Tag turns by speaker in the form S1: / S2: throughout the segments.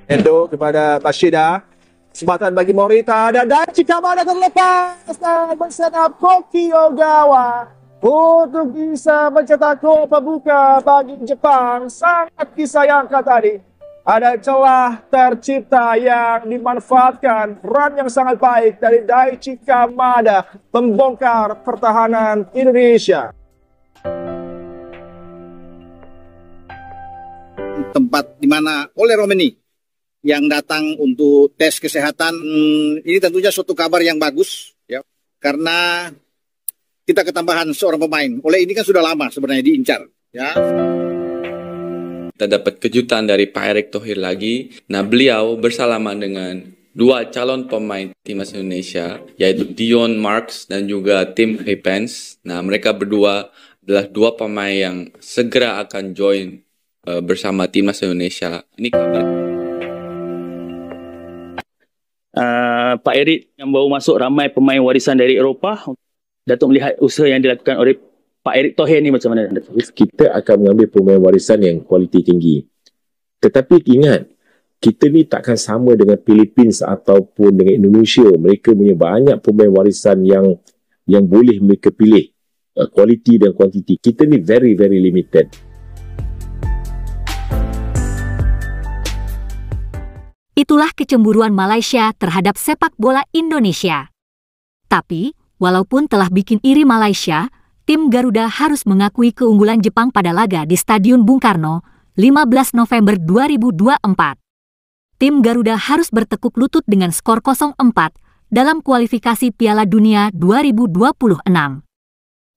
S1: Endo kepada Bashida. Kesempatan bagi Morita dan Daichi Kamada terlepas dan bersenap Koki Ogawa untuk bisa mencetak gol pembuka bagi Jepang. Sangat disayangkan tadi. Ada celah tercipta yang dimanfaatkan. Run yang sangat baik dari Daichi Kamada membongkar pertahanan Indonesia.
S2: Tempat di mana oleh Romeni yang datang untuk tes kesehatan, ini tentunya suatu kabar yang bagus ya, karena kita ketambahan seorang pemain. Oleh ini kan sudah lama sebenarnya diincar ya.
S3: Kita dapat kejutan dari Pak Erick Thohir lagi. Nah, beliau bersalaman dengan dua calon pemain timnas Indonesia, yaitu Dion Marks dan juga Tim Haypens. Nah, mereka berdua adalah dua pemain yang segera akan join bersama timnas Indonesia. Ini kabar.
S4: Pak Erick yang baru masuk ramai pemain warisan dari Eropah. Datuk melihat usaha yang dilakukan oleh Pak Erick Thohir ni macam mana?
S5: Kita akan mengambil pemain warisan yang kualiti tinggi. Tetapi ingat, kita ni takkan sama dengan Philippines ataupun dengan Indonesia. Mereka punya banyak pemain warisan yang boleh mereka pilih. Kualiti dan kuantiti. Kita ni very, very limited.
S6: Itulah kecemburuan Malaysia terhadap sepak bola Indonesia. Tapi, walaupun telah bikin iri Malaysia, tim Garuda harus mengakui keunggulan Jepang pada laga di Stadion Bung Karno, 15 November 2024. Tim Garuda harus bertekuk lutut dengan skor 0-4 dalam kualifikasi Piala Dunia 2026.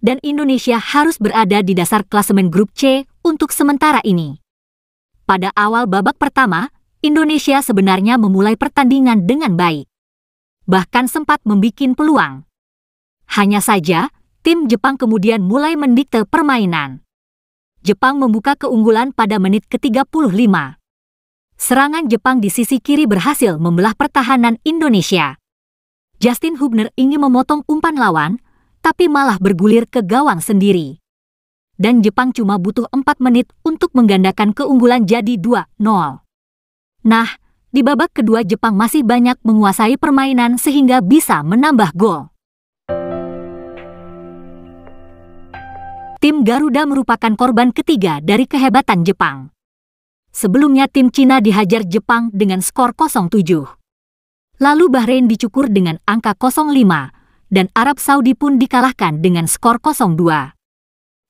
S6: Dan Indonesia harus berada di dasar klasemen grup C untuk sementara ini. Pada awal babak pertama, Indonesia sebenarnya memulai pertandingan dengan baik. Bahkan sempat membikin peluang. Hanya saja, tim Jepang kemudian mulai mendikte permainan. Jepang membuka keunggulan pada menit ke-35. Serangan Jepang di sisi kiri berhasil membelah pertahanan Indonesia. Justin Hubner ingin memotong umpan lawan, tapi malah bergulir ke gawang sendiri. Dan Jepang cuma butuh 4 menit untuk menggandakan keunggulan jadi 2-0. Nah, di babak kedua Jepang masih banyak menguasai permainan sehingga bisa menambah gol. Tim Garuda merupakan korban ketiga dari kehebatan Jepang. Sebelumnya tim Cina dihajar Jepang dengan skor 0-7. Lalu Bahrain dicukur dengan angka 0-5, dan Arab Saudi pun dikalahkan dengan skor 0-2.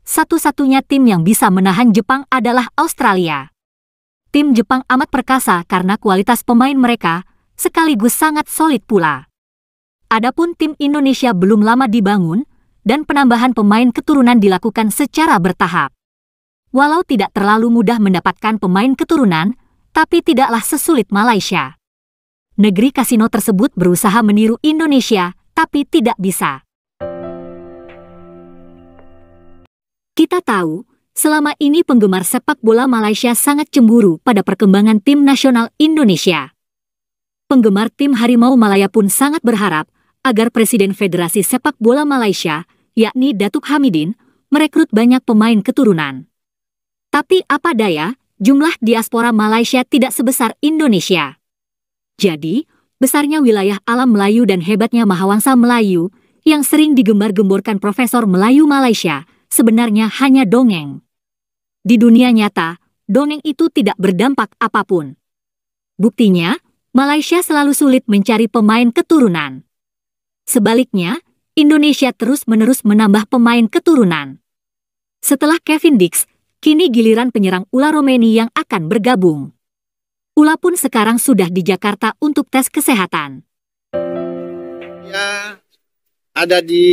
S6: Satu-satunya tim yang bisa menahan Jepang adalah Australia. Tim Jepang amat perkasa karena kualitas pemain mereka sekaligus sangat solid pula. Adapun tim Indonesia belum lama dibangun dan penambahan pemain keturunan dilakukan secara bertahap. Walau tidak terlalu mudah mendapatkan pemain keturunan, tapi tidaklah sesulit Malaysia. Negeri kasino tersebut berusaha meniru Indonesia, tapi tidak bisa. Kita tahu, selama ini penggemar sepak bola Malaysia sangat cemburu pada perkembangan tim nasional Indonesia. Penggemar tim Harimau Malaya pun sangat berharap agar Presiden Federasi Sepak Bola Malaysia, yakni Datuk Hamidin, merekrut banyak pemain keturunan. Tapi apa daya, jumlah diaspora Malaysia tidak sebesar Indonesia. Jadi, besarnya wilayah alam Melayu dan hebatnya Mahawangsa Melayu yang sering digembar-gemborkan Profesor Melayu Malaysia sebenarnya hanya dongeng. Di dunia nyata, dongeng itu tidak berdampak apapun. Buktinya, Malaysia selalu sulit mencari pemain keturunan. Sebaliknya, Indonesia terus-menerus menambah pemain keturunan. Setelah Kevin Dix, kini giliran penyerang Ula Romeni yang akan bergabung. Ula pun sekarang sudah di Jakarta untuk tes kesehatan.
S2: Ya, ada di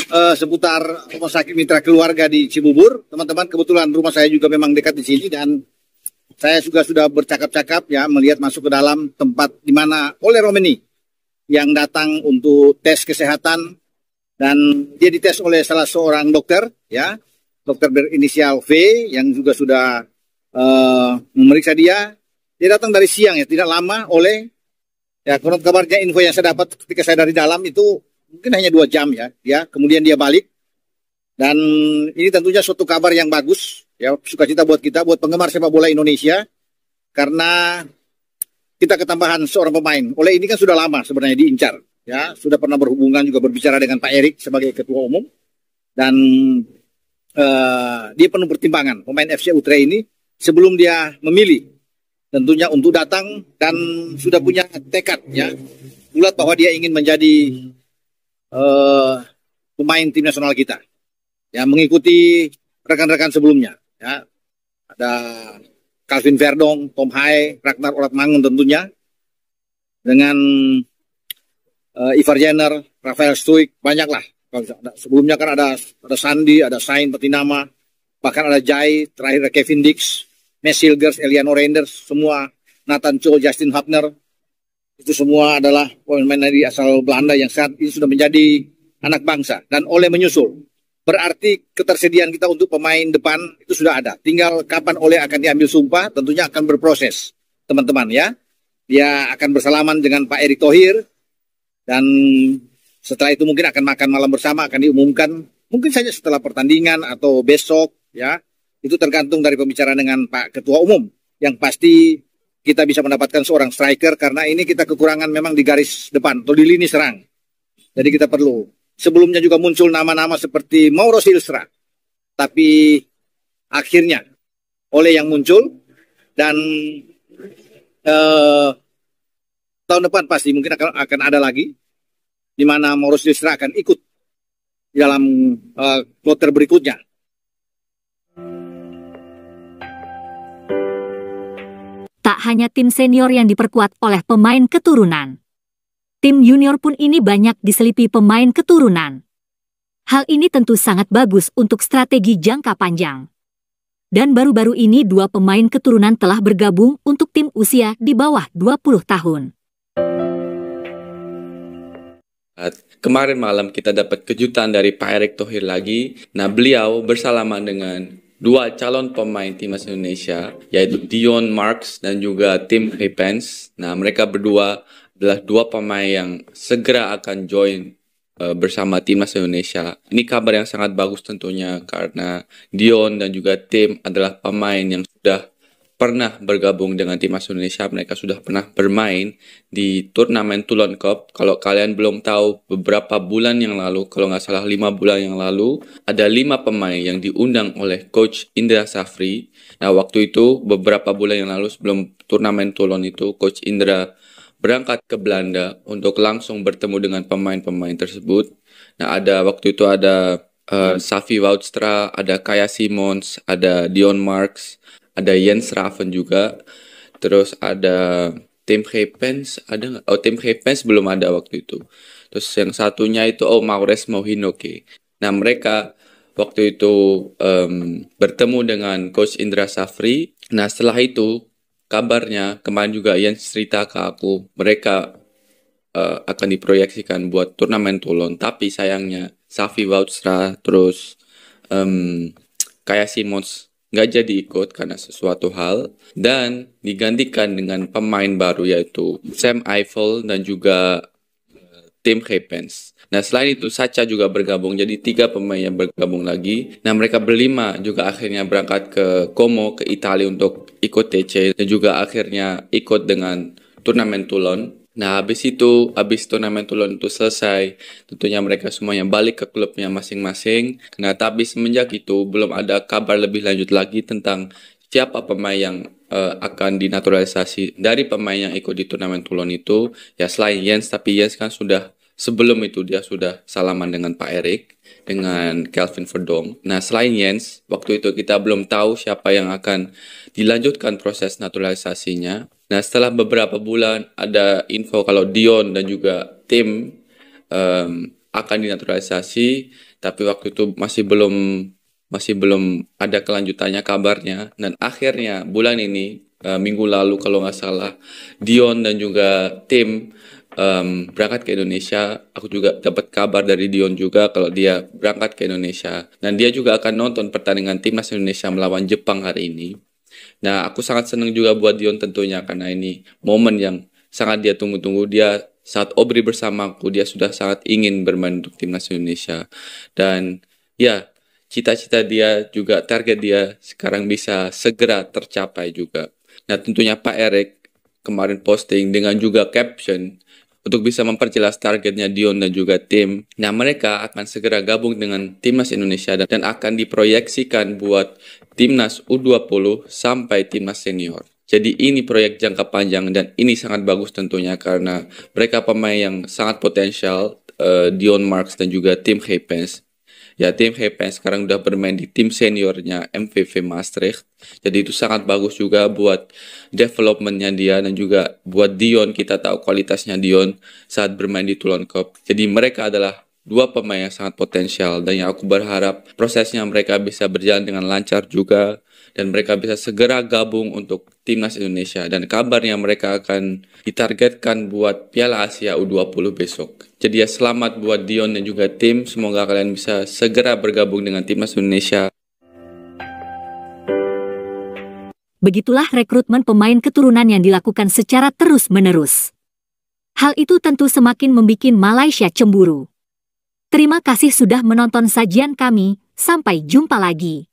S2: seputar rumah sakit mitra keluarga di Cibubur, teman-teman. Kebetulan rumah saya juga memang dekat di sini dan saya juga sudah bercakap-cakap ya melihat masuk ke dalam tempat di mana oleh Romeni yang datang untuk tes kesehatan dan dia dites oleh salah seorang dokter ya, dokter berinisial V yang juga sudah memeriksa dia. Dia datang dari siang ya, tidak lama oleh ya konon kabarnya info yang saya dapat ketika saya dari dalam itu mungkin hanya 2 jam ya, kemudian dia balik. Dan ini tentunya suatu kabar yang bagus, ya sukacita buat kita, buat penggemar sepak bola Indonesia, karena kita ketambahan seorang pemain. Oleh ini kan sudah lama sebenarnya diincar. Ya, sudah pernah berhubungan juga berbicara dengan Pak Erik sebagai ketua umum. Dan dia penuh pertimbangan pemain FC Utrecht ini sebelum dia memilih tentunya untuk datang dan sudah punya tekad ya bulat bahwa dia ingin menjadi pemain tim nasional kita ya, mengikuti rekan-rekan sebelumnya ya, ada Calvin Verdong, Tom Hai, Ragnar Oratmangun tentunya dengan Ivar Jenner, Rafael Stuik, banyaklah. Sebelumnya kan ada Sandi, ada Sain Patinama, bahkan ada Jai, terakhir ada Kevin Dix, Messilgers, Eliano Reinders, semua Nathan Cho, Justin Hapner, itu semua adalah pemain dari asal Belanda yang saat ini sudah menjadi anak bangsa dan Ole menyusul. Berarti ketersediaan kita untuk pemain depan itu sudah ada. Tinggal kapan Ole akan diambil sumpah, tentunya akan berproses, teman-teman ya. Dia akan bersalaman dengan Pak Erick Thohir dan setelah itu mungkin akan makan malam bersama, akan diumumkan mungkin saja setelah pertandingan atau besok ya. Itu tergantung dari pembicaraan dengan Pak Ketua Umum. Yang pasti kita bisa mendapatkan seorang striker karena ini kita kekurangan memang di garis depan atau di lini serang. Jadi kita perlu. Sebelumnya juga muncul nama-nama seperti Mauro Silstra. Tapi akhirnya Ole yang muncul dan tahun depan pasti mungkin akan ada lagi di mana Mauro Silstra akan ikut di dalam kloter berikutnya.
S6: Tak hanya tim senior yang diperkuat oleh pemain keturunan. Tim junior pun ini banyak diselipi pemain keturunan. Hal ini tentu sangat bagus untuk strategi jangka panjang. Dan baru-baru ini 2 pemain keturunan telah bergabung untuk tim usia di bawah 20 tahun.
S3: Kemarin malam kita dapat kejutan dari Pak Erick Thohir lagi. Nah, beliau bersalaman dengan 2 calon pemain timnas Indonesia, yaitu Dion Marks dan juga Tim Hepens. Nah, mereka berdua adalah 2 pemain yang segera akan join bersama timnas Indonesia. Ini kabar yang sangat bagus tentunya karena Dion dan juga Tim adalah pemain yang sudah pernah bergabung dengan timnas Indonesia. Mereka sudah pernah bermain di turnamen Toulon Cup. Kalau kalian belum tahu, beberapa bulan yang lalu, kalau nggak salah 5 bulan yang lalu, ada 5 pemain yang diundang oleh Coach Indra Safri. Nah, waktu itu beberapa bulan yang lalu sebelum turnamen Toulon itu, Coach Indra berangkat ke Belanda untuk langsung bertemu dengan pemain-pemain tersebut. Nah, waktu itu ada Safi Woudstra, ada Kaya Simons, ada Dion Marks, ada Jens Raven juga, terus ada Tim Hepens, ada nggak? Oh, Tim Hepens belum ada waktu itu. Terus yang satunya itu Maures Mohinoke. Nah, mereka waktu itu bertemu dengan Coach Indra Safri. Nah, setelah itu kabarnya kemarin juga Jens cerita ke aku, mereka akan diproyeksikan buat turnamen Toulon, tapi sayangnya Safi Woudstra terus Kaya Simons nggak jadi ikut karena sesuatu hal dan digantikan dengan pemain baru yaitu Sam Eiffel dan juga Tim Hepens. Nah, selain itu Sacha juga bergabung, jadi 3 pemain yang bergabung lagi. Nah, mereka berlima juga akhirnya berangkat ke Como, ke Italia untuk ikut TC dan juga akhirnya ikut dengan turnamen Toulon. Nah, habis turnamen Toulon itu selesai, tentunya mereka semuanya balik ke klubnya masing-masing. Nah, tapi semenjak itu belum ada kabar lebih lanjut lagi tentang siapa pemain yang akan dinaturalisasi dari pemain yang ikut di turnamen Toulon itu. Ya, selain Jens, tapi Jens kan sebelum itu dia sudah salaman dengan Pak Erick, dengan Calvin Verdong. Nah, selain Jens, waktu itu kita belum tahu siapa yang akan dilanjutkan proses naturalisasinya. Nah, setelah beberapa bulan ada info kalau Dion dan juga Tim akan dinaturalisasi, tapi waktu itu masih belum ada kelanjutannya kabarnya. Dan akhirnya bulan ini, minggu lalu kalau nggak salah, Dion dan juga Tim berangkat ke Indonesia. Aku juga dapat kabar dari Dion juga kalau dia berangkat ke Indonesia. Dan dia juga akan nonton pertandingan timnas Indonesia melawan Jepang hari ini. Nah, aku sangat senang juga buat Dion tentunya karena ini momen yang sangat dia tunggu-tunggu. Dia saat Obri bersamaku, dia sudah sangat ingin bermain untuk timnas Indonesia. Dan ya, cita-cita dia juga, target dia sekarang bisa segera tercapai juga. Nah, tentunya Pak Erick kemarin posting dengan juga caption untuk bisa memperjelas targetnya Dion dan juga tim. Nah, mereka akan segera gabung dengan Timnas Indonesia dan akan diproyeksikan buat Timnas U20 sampai Timnas Senior. Jadi ini proyek jangka panjang dan ini sangat bagus tentunya karena mereka pemain yang sangat potensial, Dion Marks dan juga Tim Heipens. Ya, Tim Heipens sekarang udah bermain di tim seniornya MVV Maastricht. Jadi itu sangat bagus juga buat developmentnya dia dan juga buat Dion. Kita tahu kualitasnya Dion saat bermain di Toulon Cup. Jadi mereka adalah dua pemain yang sangat potensial dan yang aku berharap prosesnya mereka bisa berjalan dengan lancar juga dan mereka bisa segera gabung untuk Timnas Indonesia dan kabarnya mereka akan ditargetkan buat Piala Asia U20 besok. Jadi ya selamat buat Dion dan juga tim, semoga kalian bisa segera bergabung dengan Timnas Indonesia.
S6: Begitulah rekrutmen pemain keturunan yang dilakukan secara terus-menerus. Hal itu tentu semakin membuat Malaysia cemburu. Terima kasih sudah menonton sajian kami, sampai jumpa lagi.